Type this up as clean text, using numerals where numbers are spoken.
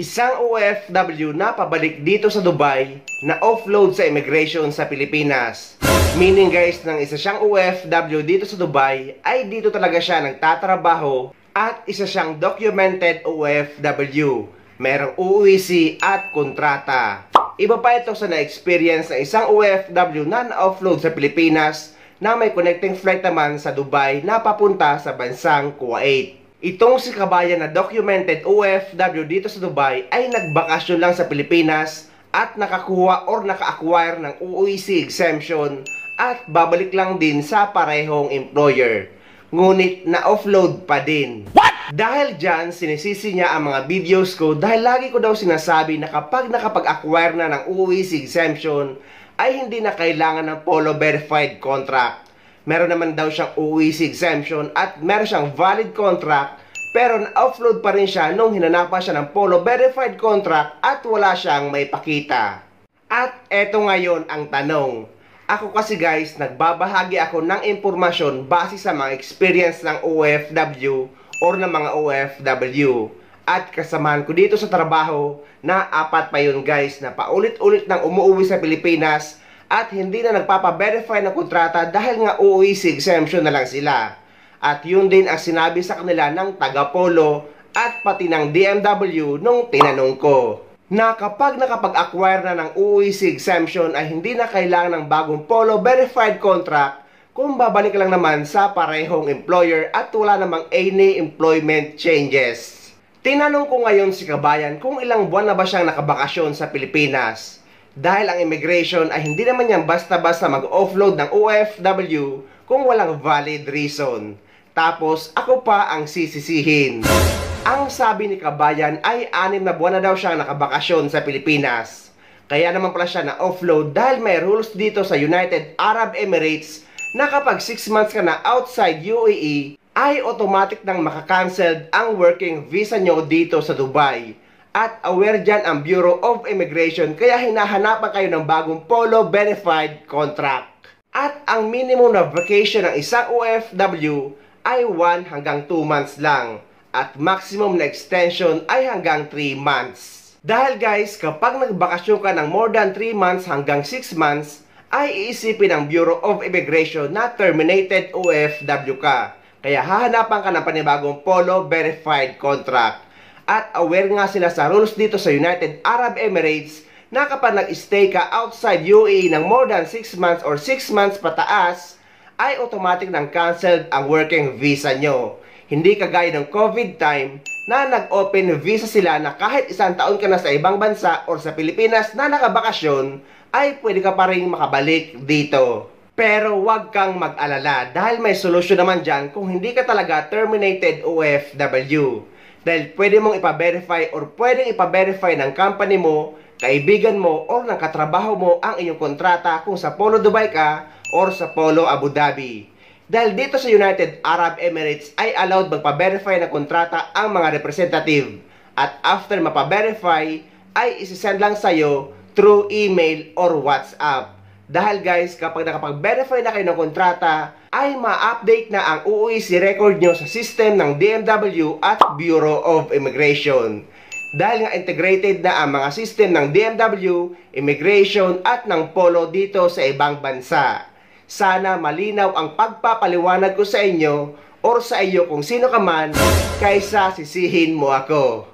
Isang OFW na pabalik dito sa Dubai na offload sa immigration sa Pilipinas. Meaning guys, ng isa siyang OFW dito sa Dubai ay dito talaga siya nagtatrabaho at isa siyang documented OFW. Merong UUIC at kontrata. Iba pa ito sa na-experience ng isang OFW na na-offload sa Pilipinas na may connecting flight naman sa Dubai na papunta sa bansang Kuwait. Itong si kabayan na documented OFW dito sa Dubai ay nagbakasyon lang sa Pilipinas at nakakuha or naka-acquire ng UUIC exemption at babalik lang din sa parehong employer. Ngunit na-offload pa din. What? Dahil dyan, sinisisi niya ang mga videos ko dahil lagi ko daw sinasabi na kapag nakapag-acquire na ng UUIC exemption ay hindi na kailangan ng Polo verified contract. Meron naman daw siyang UUIC exemption at meron siyang valid contract pero na-offload pa rin siya nung hinanapan siya ng Polo verified contract at wala siyang may pakita. At eto ngayon ang tanong. Ako kasi guys, nagbabahagi ako ng impormasyon base sa mga experience ng OFW or ng mga OFW. At kasamahan ko dito sa trabaho na 4 pa yun guys na paulit-ulit nang umuwi sa Pilipinas at hindi na nagpapa-verify ng kontrata dahil nga UUIC exemption na lang sila. At yun din ang sinabi sa kanila ng taga-Polo at pati ng DMW nung tinanong ko. Na kapag nakapag-acquire na ng UUIC exemption ay hindi na kailangan ng bagong Polo verified contract kung babalik lang naman sa parehong employer at wala namang any employment changes. Tinanong ko ngayon si kabayan kung ilang buwan na ba siyang nakabakasyon sa Pilipinas. Dahil ang immigration ay hindi naman yan basta-basta mag-offload ng OFW kung walang valid reason. Tapos ako pa ang sisisihin. Ang sabi ni kabayan ay 6 na buwan na daw siya nakabakasyon sa Pilipinas. Kaya naman pala siya na-offload dahil may rules dito sa United Arab Emirates na kapag 6 months ka na outside UAE ay automatic nang makakanceled ang working visa nyo dito sa Dubai. At aware dyan ang Bureau of Immigration kaya hinahanapan kayo ng bagong Polo verified contract. At ang minimum na vacation ng isang OFW ay 1 hanggang 2 months lang. At maximum na extension ay hanggang 3 months. Dahil guys, kapag nagbakasyon ka ng more than 3 months hanggang 6 months, ay iisipin ng Bureau of Immigration na terminated OFW ka. Kaya hahanapan ka ng panibagong Polo verified contract. At aware nga sila sa rules dito sa United Arab Emirates na kapag nag-stay ka outside UAE ng more than 6 months or 6 months pataas, ay automatic nang cancelled ang working visa nyo. Hindi kagaya ng COVID time na nag-open visa sila na kahit 1 taon ka na sa ibang bansa or sa Pilipinas na nakabakasyon, ay pwede ka pa rin makabalik dito. Pero huwag kang mag-alala dahil may solusyon naman dyan kung hindi ka talaga terminated OFW. Dahil pwede mong ipa-verify or pwedeng ipa-verify ng company mo, kaibigan mo, or ng katrabaho mo ang inyong kontrata kung sa Polo Dubai ka or sa Polo Abu Dhabi. Dahil dito sa United Arab Emirates ay allowed magpa-verify ng kontrata ang mga representative. At after mapa-verify ay isisend lang sa'yo through email or WhatsApp. Dahil guys, kapag nakapag-verify na kayo ng kontrata, ay ma-update na ang UUIC record nyo sa system ng DMW at Bureau of Immigration. Dahil nga integrated na ang mga system ng DMW, Immigration at ng Polo dito sa ibang bansa. Sana malinaw ang pagpapaliwanag ko sa inyo or sa iyo kung sino ka man kaysa sisihin mo ako.